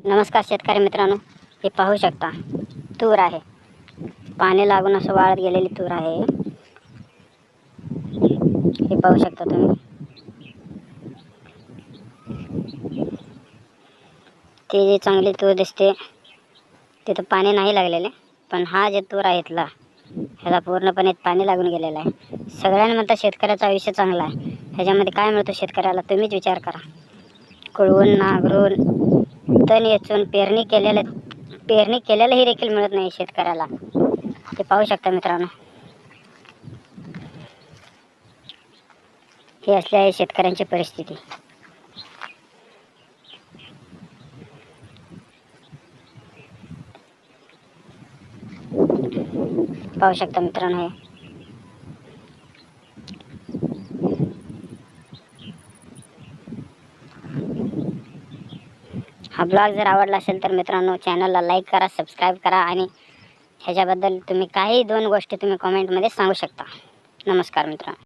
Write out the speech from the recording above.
नमस्कार शेतकरी मित्रांनो, हे पाहू शकता तूर आहे. पाणी लागून असं वाळत गेलेली तूर आहे. हे पाहू शकता तुम्ही. ते जे चांगली तूर दिसते तिथं पाणी नाही लागलेले, पण हा जे तूर आहे इथला ह्याला पूर्णपणे पाणी लागून गेलेलं आहे. सगळ्यांना म्हणतात शेतकऱ्याचं आयुष्य चांगलं आहे. ह्याच्यामध्ये काय मिळतं शेतकऱ्याला तुम्हीच विचार करा. कुळवून नांगरून तण वेचून पेरणी केलेलं ही देखील मिळत नाही शेतकऱ्याला. ते पाहू शकता मित्रांनो. ही असली आहे शेतकऱ्यांची परिस्थिती. पाहू शकता मित्रांनो. हा ब्लॉग जर आवडला असेल तर मित्रांनो चॅनलला लाईक करा, सबस्क्राईब करा आणि ह्याच्याबद्दल तुम्ही काही दोन गोष्टी तुम्ही कमेंटमध्ये सांगू शकता. नमस्कार मित्रांनो.